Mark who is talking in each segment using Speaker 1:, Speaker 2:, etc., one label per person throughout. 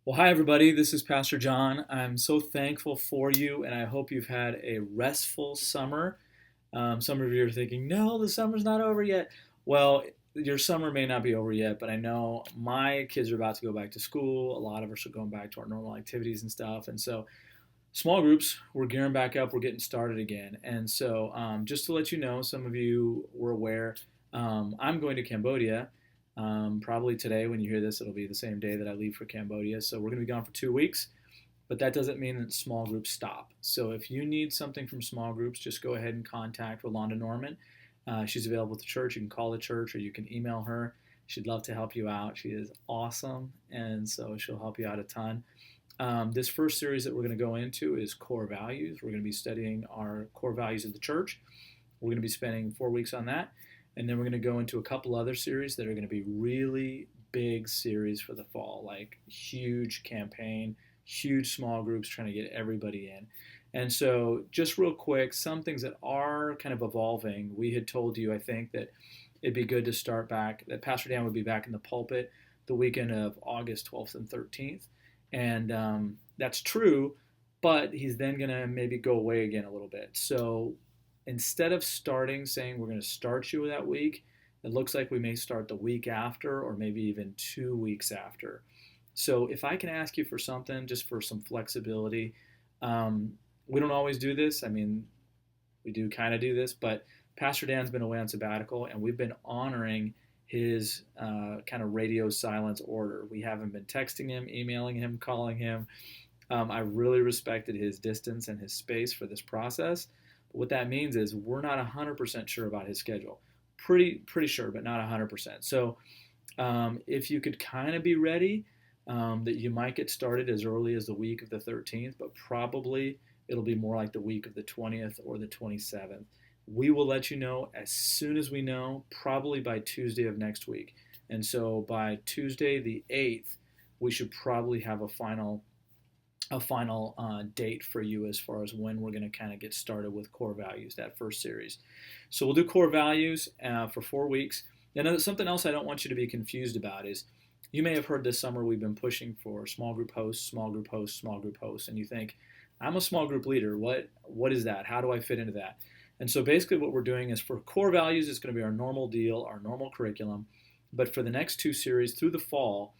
Speaker 1: Well, hi, everybody. This is Pastor John. I'm so thankful for you, and I hope you've had a restful summer. Some of you are thinking, no, the summer's not over yet. Well, your summer may not be over yet, but I know my kids are about to go back to school. A lot of us are going back to our normal activities and stuff. And so, small groups, we're gearing back up, we're getting started again. And so, just to let you know, some of you were aware, I'm going to Cambodia. Probably today, when you hear this, it'll be the same day that I leave for Cambodia. So, we're going to be gone for 2 weeks, but that doesn't mean that small groups stop. So, if you need something from small groups, just go ahead and contact Rolanda Norman. She's available at the church. You can call the church or you can email her. She'd love to help you out. She is awesome, and so she'll help you out a ton. This first series that we're going to go into is core values. We're going to be studying our core values of the church. We're going to be spending 4 weeks on that. And then we're going to go into a couple other series that are going to be really big series for the fall, like huge campaign, huge small groups trying to get everybody in. And so, just real quick, some things that are kind of evolving. We had told you, I think, that it'd be good to start back, that Pastor Dan would be back in the pulpit the weekend of August 12th and 13th. And that's true, but he's then going to maybe go away again a little bit. So instead of starting saying we're going to start you that week, it looks like we may start the week after or maybe even 2 weeks after. So if I can ask you for something, just for some flexibility, um, we don't always do this. I mean, we do kind of do this, but Pastor Dan's been away on sabbatical, and we've been honoring his kind of radio silence order. We haven't been texting him, emailing him, calling him. I really respected his distance and his space for this process. But what that means is we're not 100% sure about his schedule. Pretty sure, but not 100%. So if you could kind of be ready, that you might get started as early as the week of the 13th, but probably it'll be more like the week of the 20th or the 27th. We will let you know as soon as we know, probably by Tuesday of next week. And so by Tuesday the 8th, we should probably have a final date for you as far as when we're going to kind of get started with core values, that first series. So we'll do core values for 4 weeks. And something else I don't want you to be confused about is you may have heard this summer we've been pushing for small group hosts, small group hosts, small group hosts, and you think, I'm a small group leader. What is that? How do I fit into that? And so basically what we're doing is for core values, it's going to be our normal deal, our normal curriculum. But for the next two series through the fall,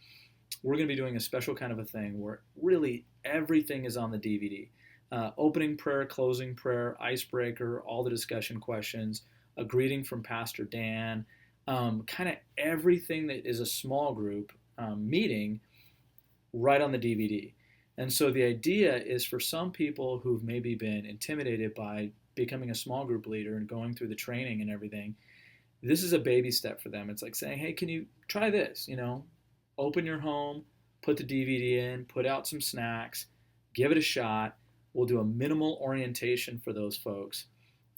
Speaker 1: we're going to be doing a special kind of a thing where really everything is on the DVD. Opening prayer, closing prayer, icebreaker, all the discussion questions, a greeting from Pastor Dan, kind of everything that is a small group meeting right on the DVD. And so the idea is for some people who've maybe been intimidated by becoming a small group leader and going through the training and everything, this is a baby step for them. It's like saying, hey, can you try this? Open your home, put the DVD in, put out some snacks, give it a shot. We'll do a minimal orientation for those folks.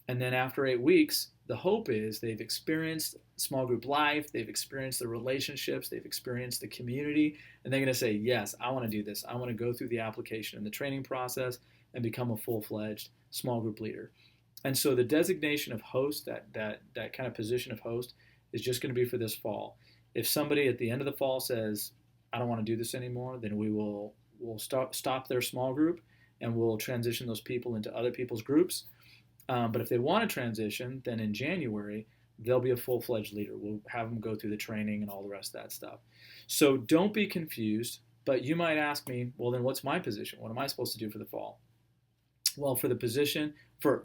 Speaker 1: And then after 8 weeks, the hope is they've experienced small group life, they've experienced the relationships, they've experienced the community, and they're going to say, yes, I want to do this. I want to go through the application and the training process and become a full-fledged small group leader. And so the designation of host, that kind of position of host, is just going to be for this fall. If somebody at the end of the fall says, I don't want to do this anymore, then we'll stop their small group and we'll transition those people into other people's groups. But if they want to transition, then in January, they'll be a full fledged leader. We'll have them go through the training and all the rest of that stuff. So don't be confused, but you might ask me, well, then what's my position? What am I supposed to do for the fall? Well, for the position, for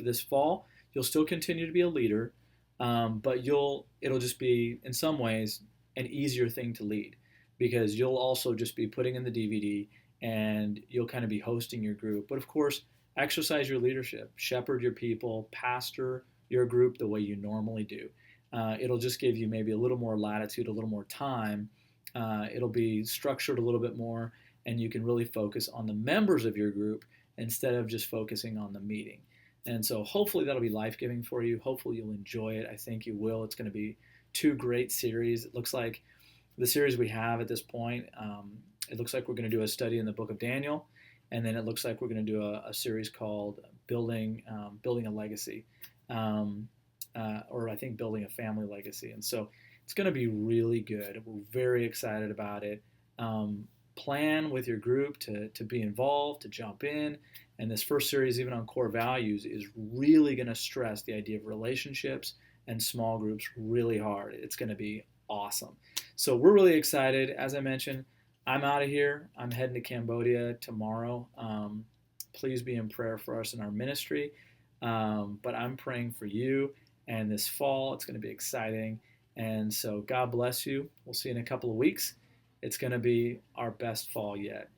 Speaker 1: this fall, you'll still continue to be a leader, but it'll just be, in some ways, an easier thing to lead because you'll also just be putting in the DVD and you'll kind of be hosting your group. But of course, exercise your leadership, shepherd your people, pastor your group the way you normally do. It'll just give you maybe a little more latitude, a little more time. It'll be structured a little bit more, and you can really focus on the members of your group instead of just focusing on the meeting. And so hopefully that'll be life-giving for you. Hopefully you'll enjoy it. I think you will. It's going to be two great series. It looks like the series we have at this point, it looks like we're going to do a study in the book of Daniel, and then it looks like we're going to do a series called Building a Legacy, or I think Building a Family Legacy. And so it's going to be really good. We're very excited about it. plan with your group to be involved, to jump in. And this first series, even on core values, is really going to stress the idea of relationships and small groups really hard. It's going to be awesome. So we're really excited. As I mentioned, I'm out of here. I'm heading to Cambodia tomorrow. Please be in prayer for us in our ministry. But I'm praying for you. And this fall, it's going to be exciting. And so God bless you. We'll see you in a couple of weeks. It's going to be our best fall yet.